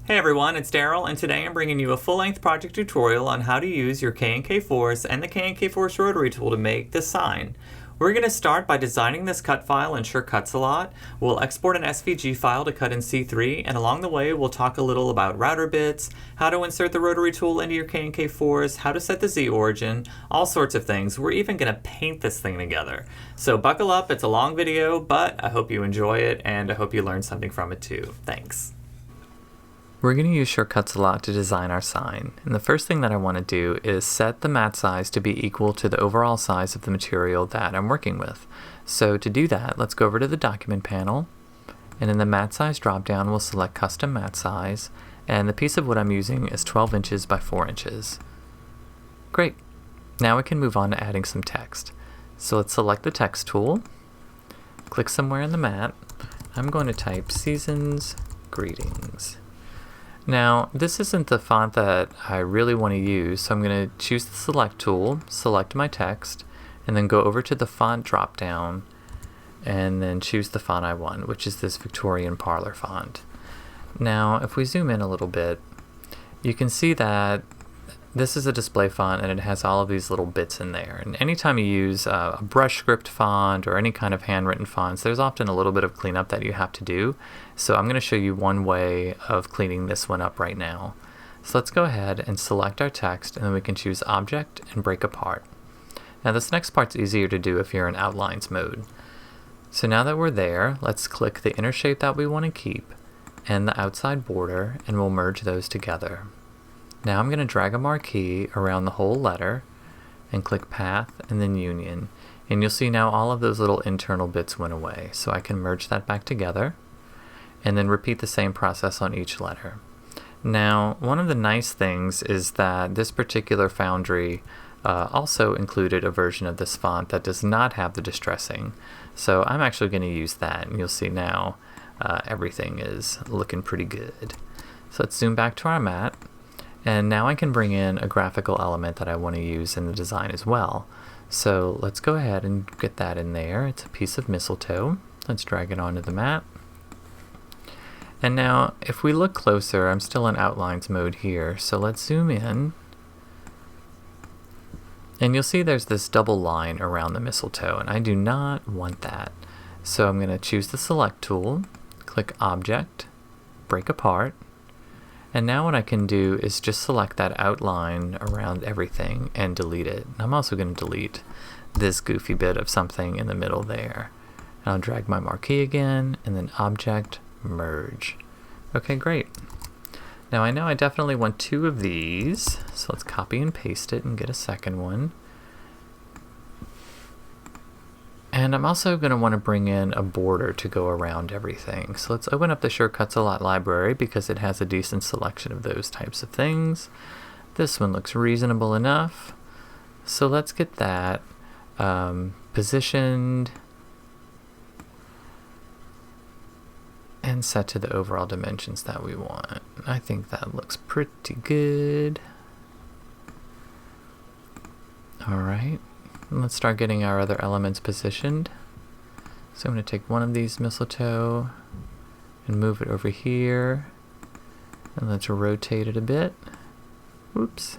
Hey everyone, it's Daryl, and today I'm bringing you a full-length project tutorial on how to use your KNK Force and the KNK Force Rotary tool to make this sign. We're going to start by designing this cut file in Sure Cuts a Lot. We'll export an SVG file to cut in C3, and along the way we'll talk a little about router bits, how to insert the rotary tool into your KNK Force, how to set the Z origin, all sorts of things. We're even going to paint this thing together. So buckle up, it's a long video, but I hope you enjoy it, and I hope you learn something from it too. Thanks. We're going to use Sure Cuts a Lot to design our sign, and the first thing that I want to do is set the mat size to be equal to the overall size of the material that I'm working with. So to do that, let's go over to the document panel, and in the mat size dropdown we'll select custom mat size, and the piece of wood I'm using is 12 inches by 4 inches. Great! Now we can move on to adding some text. So let's select the text tool, click somewhere in the mat. I'm going to type Seasons Greetings. Now, this isn't the font that I really want to use, so I'm going to choose the Select tool, select my text, and then go over to the Font drop-down, and then choose the font I want, which is this Victorian Parlor font. Now, if we zoom in a little bit, you can see that this is a display font and it has all of these little bits in there. And anytime you use a brush script font or any kind of handwritten fonts, there's often a little bit of cleanup that you have to do. So I'm going to show you one way of cleaning this one up right now. So let's go ahead and select our text, and then we can choose Object and Break Apart. Now this next part's easier to do if you're in Outlines mode. So now that we're there, let's click the inner shape that we want to keep and the outside border, and we'll merge those together. Now I'm going to drag a marquee around the whole letter and click Path and then Union. And you'll see now all of those little internal bits went away. So I can merge that back together and then repeat the same process on each letter. Now, one of the nice things is that this particular Foundry also included a version of this font that does not have the distressing. So I'm actually going to use that, and you'll see now everything is looking pretty good. So let's zoom back to our mat. And now I can bring in a graphical element that I want to use in the design as well. So let's go ahead and get that in there. It's a piece of mistletoe. Let's drag it onto the mat. And now if we look closer, I'm still in Outlines mode here. So let's zoom in. And you'll see there's this double line around the mistletoe, and I do not want that. So I'm going to choose the Select tool, click Object, Break Apart. And now what I can do is just select that outline around everything and delete it. I'm also going to delete this goofy bit of something in the middle there. And I'll drag my marquee again, and then Object, Merge. Okay, great. Now I know I definitely want two of these, so let's copy and paste it and get a second one. And I'm also going to want to bring in a border to go around everything. So let's open up the Sure Cuts a Lot library because it has a decent selection of those types of things. This one looks reasonable enough. So let's get that positioned and set to the overall dimensions that we want. I think that looks pretty good. All right. Let's start getting our other elements positioned. So I'm going to take one of these mistletoe and move it over here. And let's rotate it a bit. Whoops.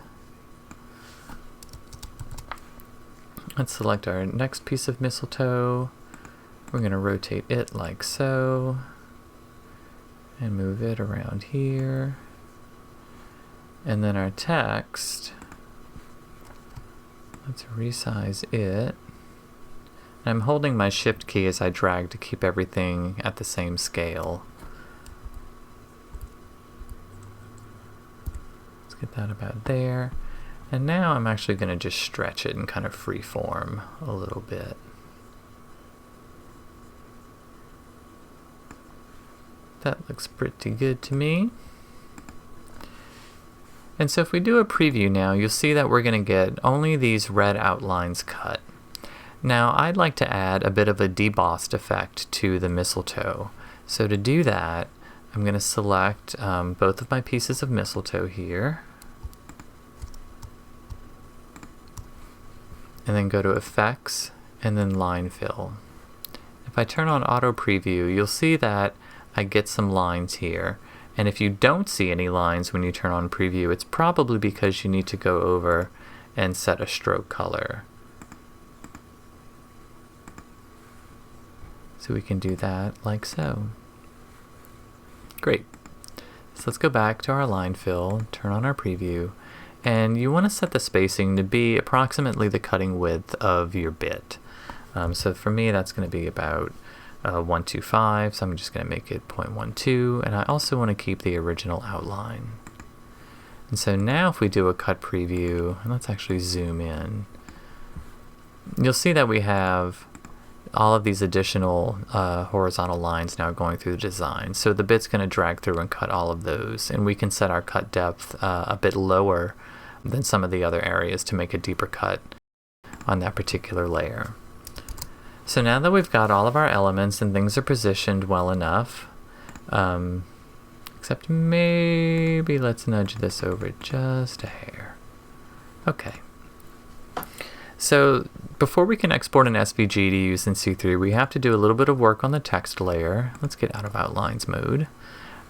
Let's select our next piece of mistletoe. We're going to rotate it like so. And move it around here. And then our text, let's resize it. I'm holding my Shift key as I drag to keep everything at the same scale. Let's get that about there. And now I'm actually going to just stretch it and kind of freeform a little bit. That looks pretty good to me. And so if we do a preview now, you'll see that we're going to get only these red outlines cut. Now I'd like to add a bit of a debossed effect to the mistletoe. So to do that, I'm going to select both of my pieces of mistletoe here. And then go to Effects, and then Line Fill. If I turn on Auto Preview, you'll see that I get some lines here. And if you don't see any lines when you turn on preview, it's probably because you need to go over and set a stroke color. So we can do that like so. Great. So let's go back to our line fill, turn on our preview, and you want to set the spacing to be approximately the cutting width of your bit. So for me, that's going to be about 125, so I'm just going to make it 0.12, and I also want to keep the original outline. And so now if we do a cut preview, and let's actually zoom in, you'll see that we have all of these additional horizontal lines now going through the design. So the bit's going to drag through and cut all of those, and we can set our cut depth a bit lower than some of the other areas to make a deeper cut on that particular layer. So now that we've got all of our elements and things are positioned well enough, except maybe let's nudge this over just a hair. Okay. So before we can export an SVG to use in C3, we have to do a little bit of work on the text layer. Let's get out of outlines mode.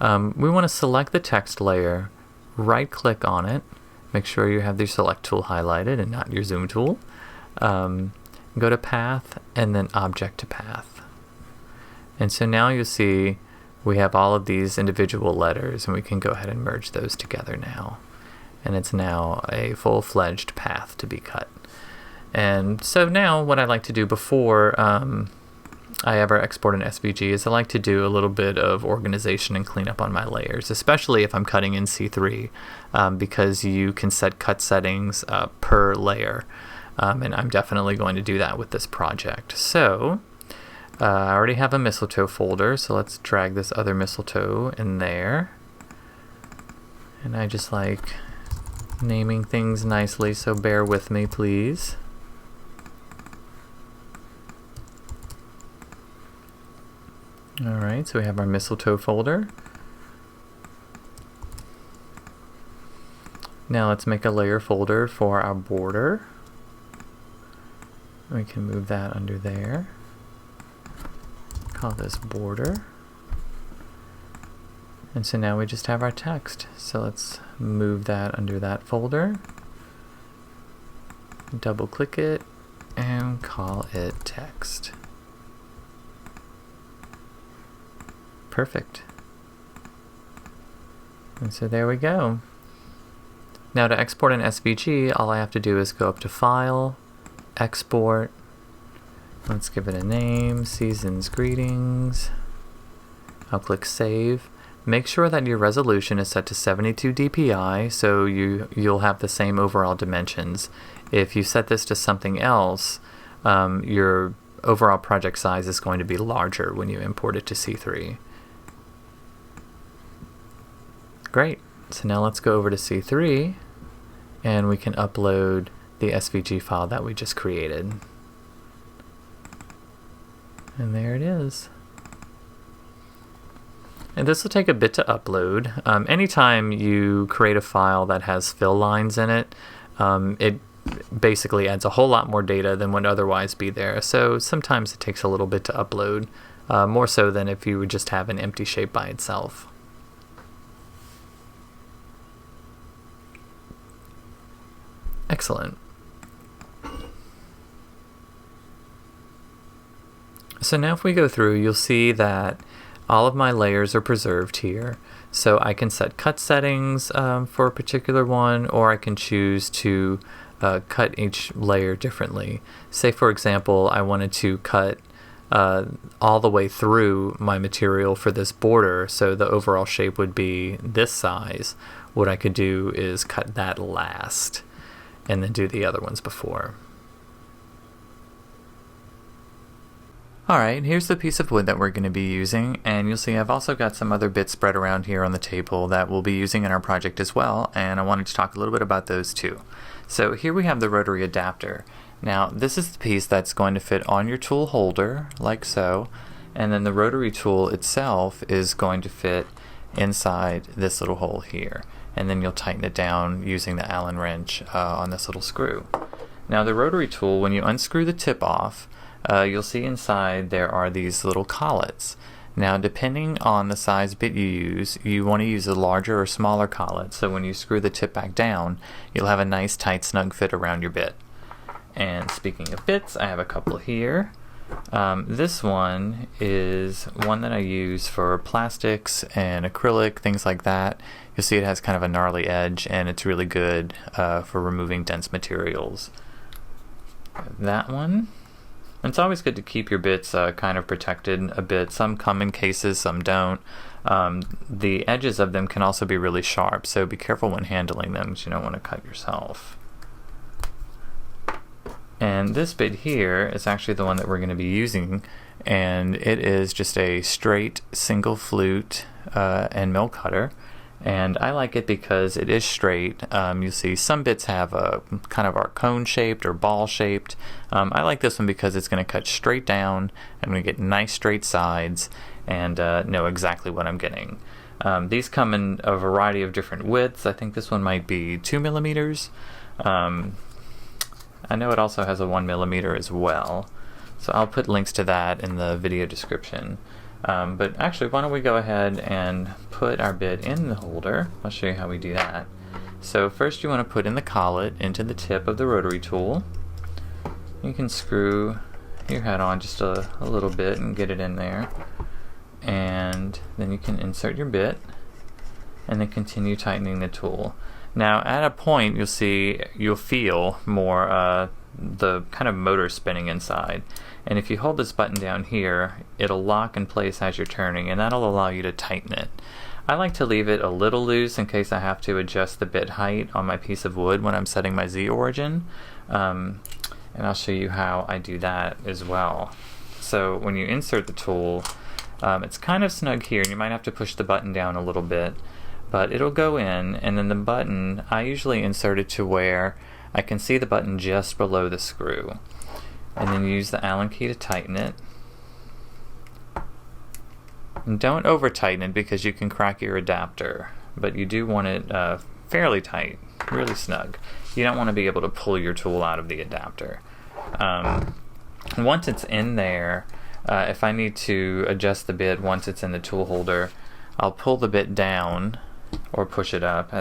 We want to select the text layer, right click on it, make sure you have the select tool highlighted and not your zoom tool. Go to path and then object to path. And so now you'll see we have all of these individual letters, and we can go ahead and merge those together now. And it's now a full-fledged path to be cut. And so now what I like to do before I ever export an SVG is I like to do a little bit of organization and cleanup on my layers, especially if I'm cutting in C3, because you can set cut settings per layer. And I'm definitely going to do that with this project. So I already have a mistletoe folder, so let's drag this other mistletoe in there. And I just like naming things nicely, so bear with me, please. Alright, so we have our mistletoe folder. Now let's make a layer folder for our border. We can move that under there. Call this border. And so now we just have our text. So let's move that under that folder. Double click it and call it text. Perfect. And so there we go. Now to export an SVG, all I have to do is go up to File, Export. Let's give it a name, Season's Greetings. I'll click Save. Make sure that your resolution is set to 72 dpi, so you'll have the same overall dimensions. If you set this to something else, your overall project size is going to be larger when you import it to C3. Great. So now let's go over to C3, and we can upload the SVG file that we just created. And there it is. And this will take a bit to upload. Anytime you create a file that has fill lines in it, it basically adds a whole lot more data than would otherwise be there. So sometimes it takes a little bit to upload, more so than if you would just have an empty shape by itself. Excellent. So now if we go through, you'll see that all of my layers are preserved here. So I can set cut settings for a particular one, or I can choose to cut each layer differently. Say for example, I wanted to cut all the way through my material for this border, so the overall shape would be this size. What I could do is cut that last, and then do the other ones before. Alright, here's the piece of wood that we're going to be using, and you'll see I've also got some other bits spread around here on the table that we'll be using in our project as well, and I wanted to talk a little bit about those too. So here we have the rotary adapter. Now this is the piece that's going to fit on your tool holder, like so, and then the rotary tool itself is going to fit inside this little hole here, and then you'll tighten it down using the Allen wrench on this little screw. Now the rotary tool, when you unscrew the tip off, you'll see inside there are these little collets. Now, depending on the size bit you use, you want to use a larger or smaller collet, so when you screw the tip back down, you'll have a nice tight snug fit around your bit. And speaking of bits, I have a couple here. This one is one that I use for plastics and acrylic, things like that. You'll see it has kind of a gnarly edge, and it's really good for removing dense materials. That one. And it's always good to keep your bits kind of protected a bit. Some come in cases, some don't. The edges of them can also be really sharp, so be careful when handling them because you don't want to cut yourself. And this bit here is actually the one that we're going to be using, and it is just a straight single flute and mill cutter. And I like it because it is straight. You'll see some bits have a kind of are cone shaped or ball shaped. I like this one because it's going to cut straight down. I'm going to get nice straight sides and know exactly what I'm getting. These come in a variety of different widths. I think this one might be 2 millimeters. I know it also has a 1 millimeter as well. So I'll put links to that in the video description. But actually, why don't we go ahead and put our bit in the holder. I'll show you how we do that. So first you want to put in the collet into the tip of the rotary tool. You can screw your head on just a little bit and get it in there. And then you can insert your bit and then continue tightening the tool. Now at a point you'll feel more the kind of motor spinning inside. And if you hold this button down here, it'll lock in place as you're turning, and that'll allow you to tighten it. I like to leave it a little loose in case I have to adjust the bit height on my piece of wood when I'm setting my Z origin. And I'll show you how I do that as well. So when you insert the tool, it's kind of snug here, and you might have to push the button down a little bit, but it'll go in, and then the button, I usually insert it to where I can see the button just below the screw. And then use the Allen key to tighten it. And don't over tighten it because you can crack your adapter, but you do want it fairly tight, really snug. You don't want to be able to pull your tool out of the adapter. Once it's in there, if I need to adjust the bit once it's in the tool holder, I'll pull the bit down or push it up,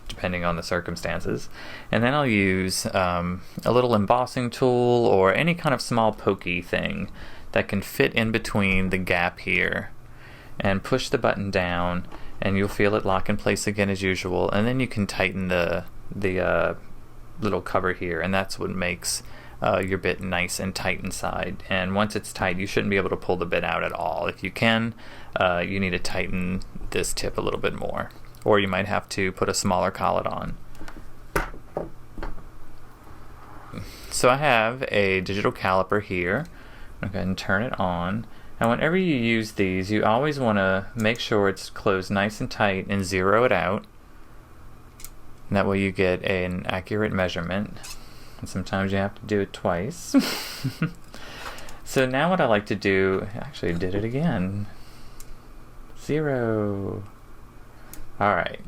depending on the circumstances. And then I'll use a little embossing tool or any kind of small pokey thing that can fit in between the gap here, and push the button down, and you'll feel it lock in place again as usual. And then you can tighten the little cover here, and that's what makes your bit nice and tight inside. And once it's tight, you shouldn't be able to pull the bit out at all. If you can, you need to tighten this tip a little bit more, or you might have to put a smaller collet on. So I have a digital caliper here. I'm going to turn it on. And whenever you use these, you always want to make sure it's closed nice and tight and zero it out. And that way you get an accurate measurement. And sometimes you have to do it twice. So now what I like to do, actually did it again. 0. Alright.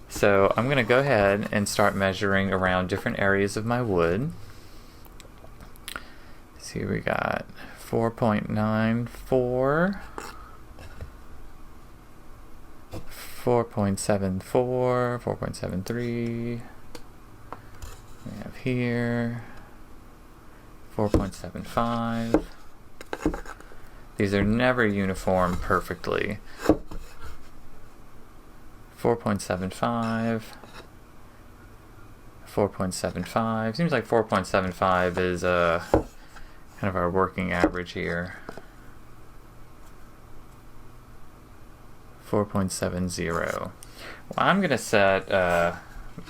So I'm going to go ahead and start measuring around different areas of my wood. See, we got 4.94, 4.74, 4.73. We have here 4.75. These are never uniform perfectly. 4.75. 4.75. Seems like 4.75 is kind of our working average here. 4.70. Well, I'm going to set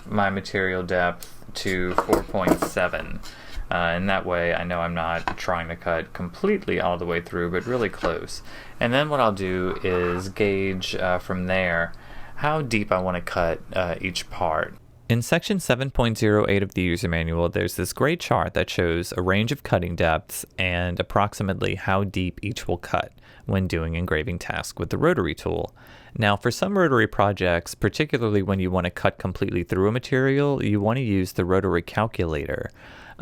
my material depth to 4.7. And that way I know I'm not trying to cut completely all the way through, but really close. And then what I'll do is gauge from there how deep I want to cut each part. In section 7.08 of the user manual, there's this great chart that shows a range of cutting depths and approximately how deep each will cut when doing engraving tasks with the rotary tool. Now, for some rotary projects, particularly when you want to cut completely through a material, you want to use the rotary calculator.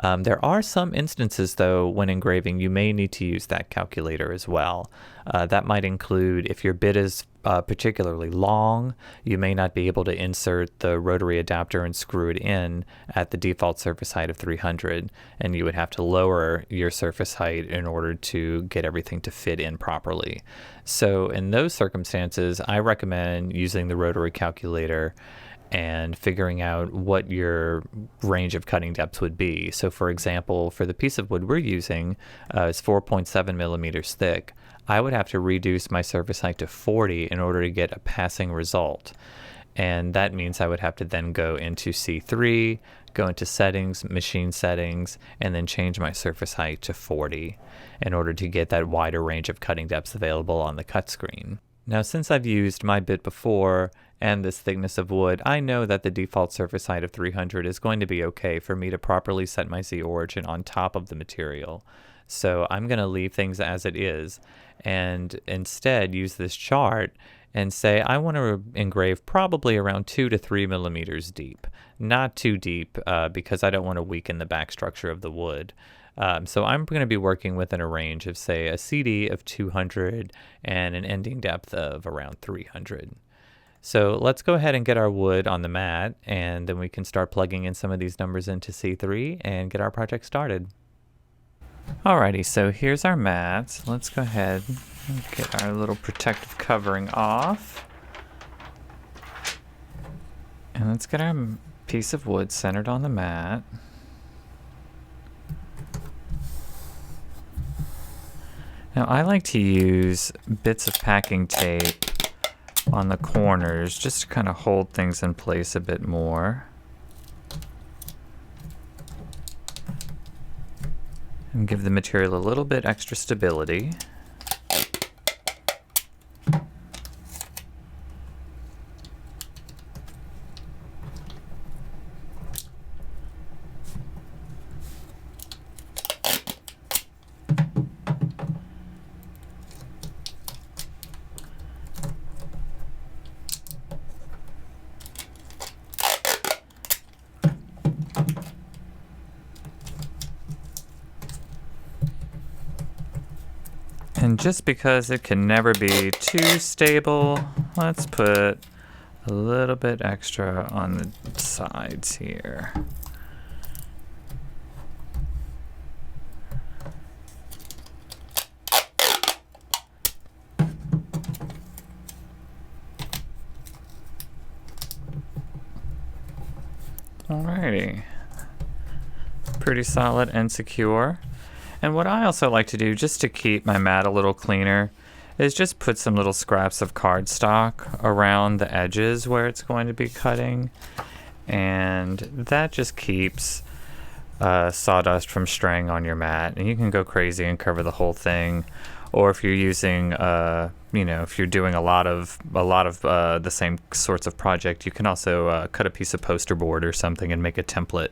There are some instances, though, when engraving, you may need to use that calculator as well. That might include if your bit is particularly long, you may not be able to insert the rotary adapter and screw it in at the default surface height of 300, and you would have to lower your surface height in order to get everything to fit in properly. So in those circumstances, I recommend using the rotary calculator and figuring out what your range of cutting depths would be. So for example, for the piece of wood we're using, it's 4.7 millimeters thick. I would have to reduce my surface height to 40 in order to get a passing result. And that means I would have to then go into C3, go into settings, machine settings, and then change my surface height to 40 in order to get that wider range of cutting depths available on the cut screen. Now, since I've used my bit before and this thickness of wood, I know that the default surface height of 300 is going to be okay for me to properly set my Z origin on top of the material. So I'm going to leave things as it is and instead use this chart and say I want to engrave probably around 2 to 3 millimeters deep. Not too deep because I don't want to weaken the back structure of the wood. So I'm going to be working within a range of, say, a CD of 200 and an ending depth of around 300. So let's go ahead and get our wood on the mat, and then we can start plugging in some of these numbers into C3 and get our project started. Alrighty, so here's our mat. Let's go ahead and get our little protective covering off. And let's get our piece of wood centered on the mat. Now I like to use bits of packing tape on the corners just to kind of hold things in place a bit more. And give the material a little bit extra stability. And just because it can never be too stable, let's put a little bit extra on the sides here. Alrighty. Pretty solid and secure. And what I also like to do, just to keep my mat a little cleaner, is just put some little scraps of cardstock around the edges where it's going to be cutting. And that just keeps sawdust from straying on your mat. And you can go crazy and cover the whole thing. Or if you're using, if you're doing a lot of the same sorts of project, you can also cut a piece of poster board or something and make a template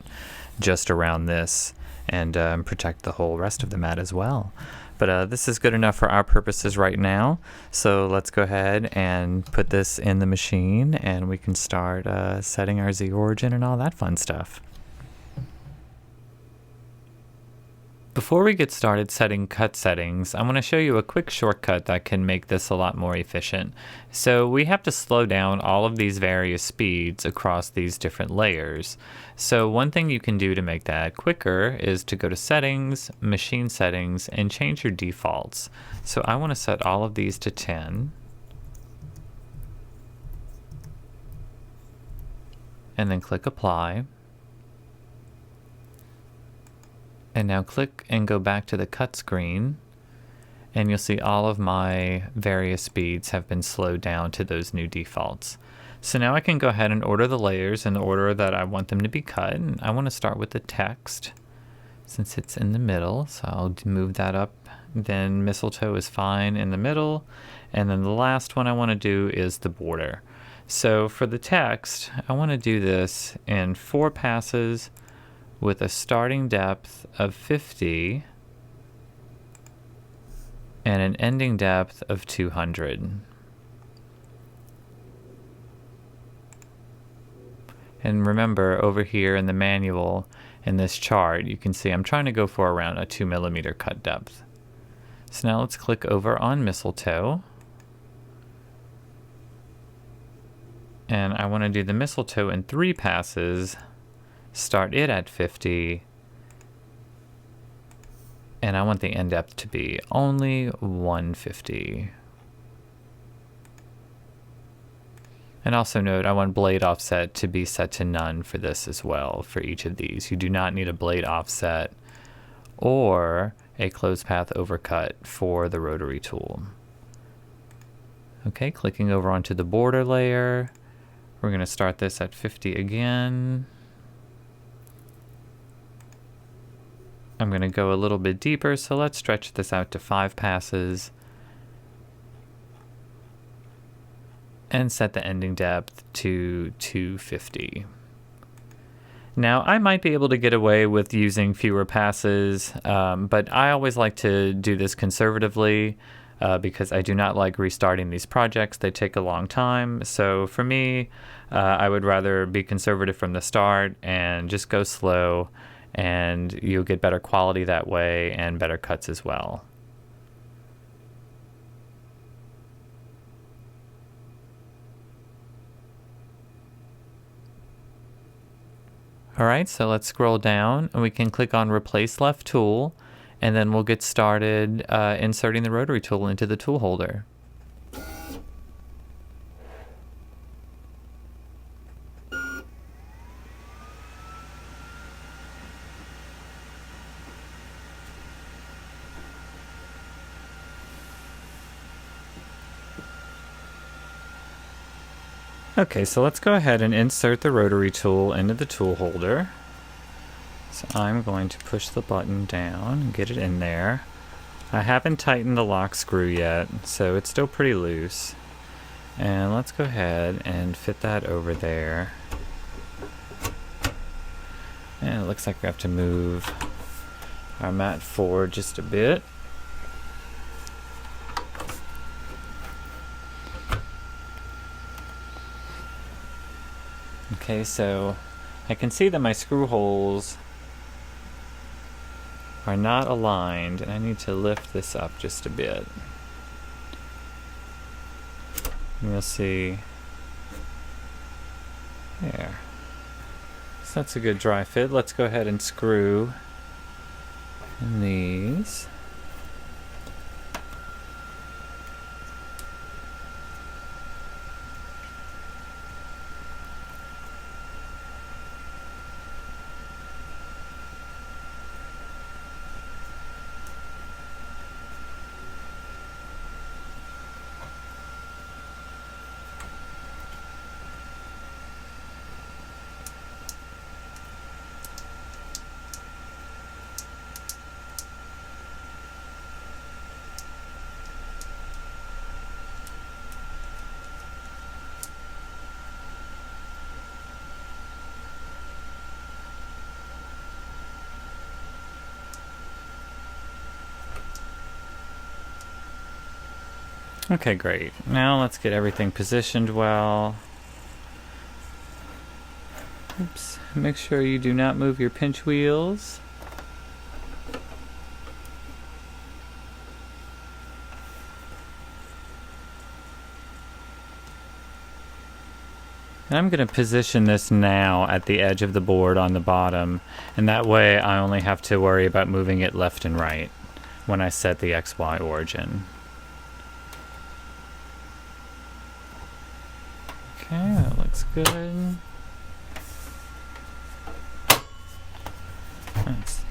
just around this. And protect the whole rest of the mat as well. But this is good enough for our purposes right now. So let's go ahead and put this in the machine and we can start setting our Z origin and all that fun stuff. Before we get started setting cut settings, I want to show you a quick shortcut that can make this a lot more efficient. So we have to slow down all of these various speeds across these different layers. So one thing you can do to make that quicker is to go to Settings, Machine Settings, and change your defaults. So I want to set all of these to 10. And then click Apply. And now click and go back to the cut screen, and you'll see all of my various speeds have been slowed down to those new defaults. So now I can go ahead and order the layers in the order that I want them to be cut. And I want to start with the text since it's in the middle, so I'll move that up. Then mistletoe is fine in the middle, and then the last one I want to do is the border. So for the text, I want to do this in 4 passes with a starting depth of 50 and an ending depth of 200. And remember, over here in the manual, in this chart, you can see I'm trying to go for around a 2mm cut depth. So now let's click over on mistletoe. And I want to do the mistletoe in 3 passes, start it at 50, and I want the end depth to be only 150. And also note, I want blade offset to be set to none for this as well, for each of these. You do not need a blade offset or a closed path overcut for the rotary tool. Okay, clicking over onto the border layer. We're going to start this at 50 again. I'm going to go a little bit deeper, so let's stretch this out to 5 passes. And set the ending depth to 250. Now, I might be able to get away with using fewer passes, but I always like to do this conservatively because I do not like restarting these projects. They take a long time. So for me, I would rather be conservative from the start and just go slow, and you'll get better quality that way and better cuts as well. All right, so let's scroll down and we can click on Replace Left Tool, and then we'll get started inserting the rotary tool into the tool holder. Okay, so let's go ahead and insert the rotary tool into the tool holder. So I'm going to push the button down and get it in there. I haven't tightened the lock screw yet, so it's still pretty loose. And let's go ahead and fit that over there. And it looks like we have to move our mat forward just a bit. Okay, so I can see that my screw holes are not aligned, and I need to lift this up just a bit. And you'll see there. So that's a good dry fit. Let's go ahead and screw in these. Okay, great. Now let's get everything positioned well. Oops. Make sure you do not move your pinch wheels. And I'm going to position this now at the edge of the board on the bottom, and that way I only have to worry about moving it left and right when I set the XY origin. Okay, that looks good. Nice.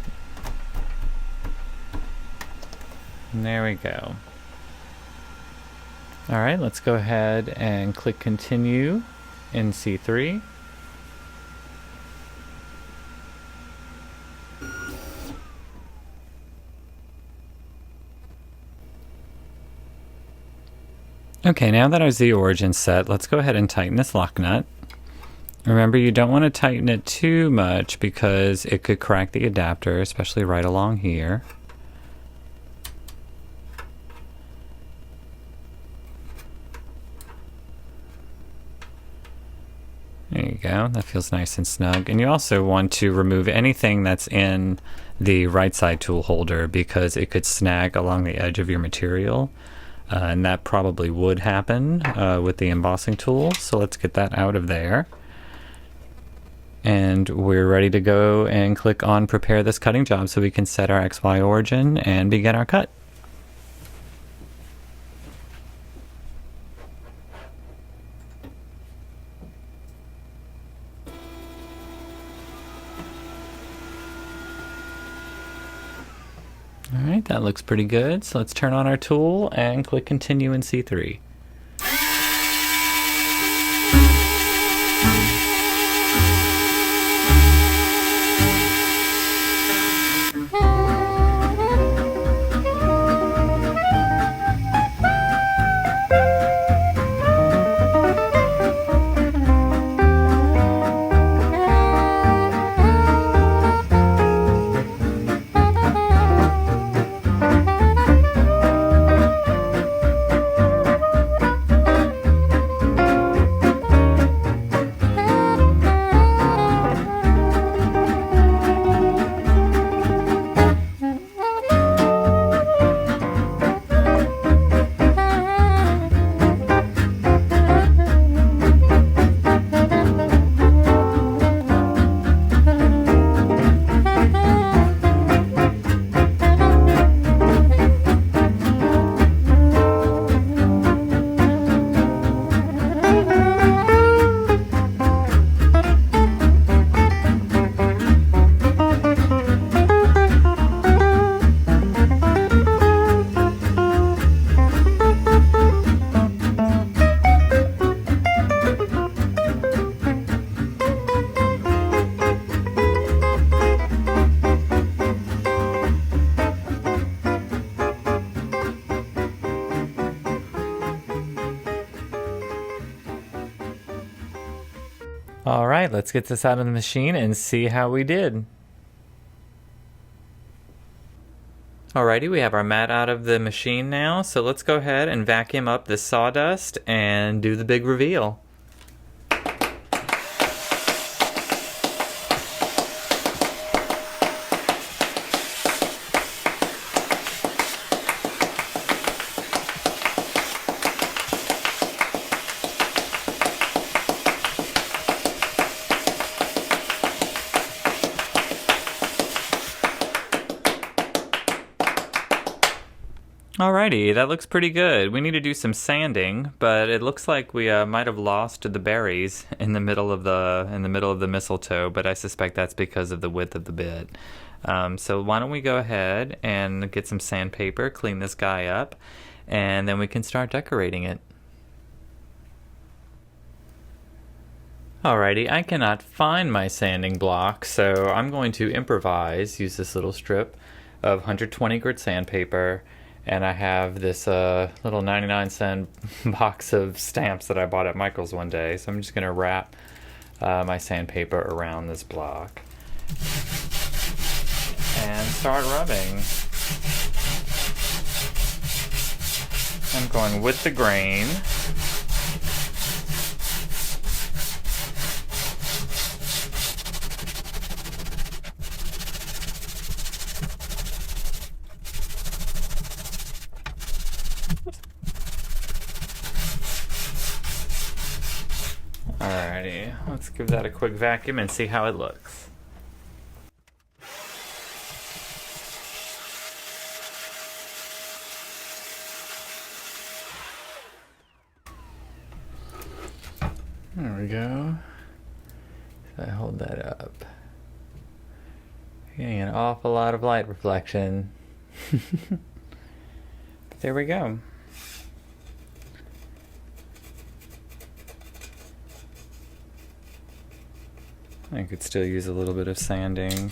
And there we go. All right, let's go ahead and click Continue in C3. Okay, now that our Z origin's set, let's go ahead and tighten this lock nut. Remember, you don't want to tighten it too much because it could crack the adapter, especially right along here. There you go. That feels nice and snug. And you also want to remove anything that's in the right side tool holder because it could snag along the edge of your material. And that probably would happen with the embossing tool. So let's get that out of there. And we're ready to go and click on prepare this cutting job so we can set our XY origin and begin our cut. Alright, that looks pretty good. So let's turn on our tool and click continue in C3. Alright, let's get this out of the machine and see how we did. Alrighty, we have our mat out of the machine now, so let's go ahead and vacuum up this sawdust and do the big reveal. Alrighty, that looks pretty good. We need to do some sanding, but it looks like we might have lost the berries in the middle of the mistletoe, but I suspect that's because of the width of the bit. So why don't we go ahead and get some sandpaper, clean this guy up, and then we can start decorating it. Alrighty, I cannot find my sanding block, so I'm going to improvise, use this little strip of 120 grit sandpaper. And I have this little 99-cent box of stamps that I bought at Michael's one day. So I'm just going to wrap my sandpaper around this block. And start rubbing. I'm going with the grain. Alrighty, let's give that a quick vacuum and see how it looks. There we go. So I hold that up. Getting an awful lot of light reflection. But there we go. I could still use a little bit of sanding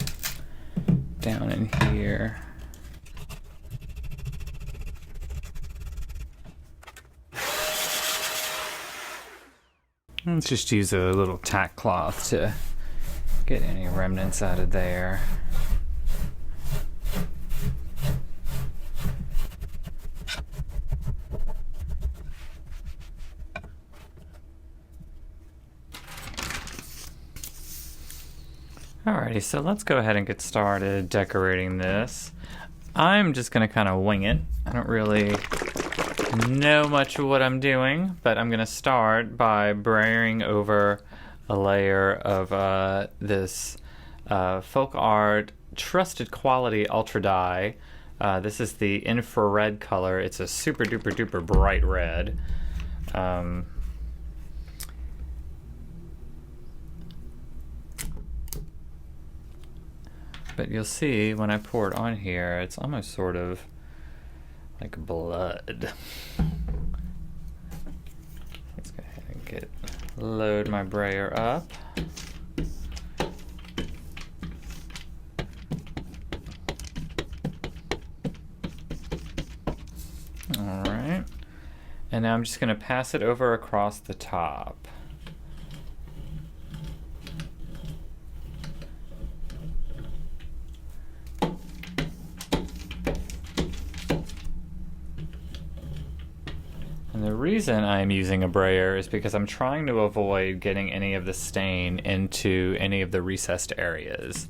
down in here. Let's just use a little tack cloth to get any remnants out of there. Alrighty, so let's go ahead and get started decorating this. I'm just going to kind of wing it. I don't really know much of what I'm doing, but I'm going to start by braying over a layer of this folk art trusted quality ultra dye. This is the infrared color. It's a super duper duper bright red. But you'll see when I pour it on here, it's almost sort of like blood. Let's go ahead and load my brayer up. All right, and now I'm just going to pass it over across the top. And the reason I'm using a brayer is because I'm trying to avoid getting any of the stain into any of the recessed areas.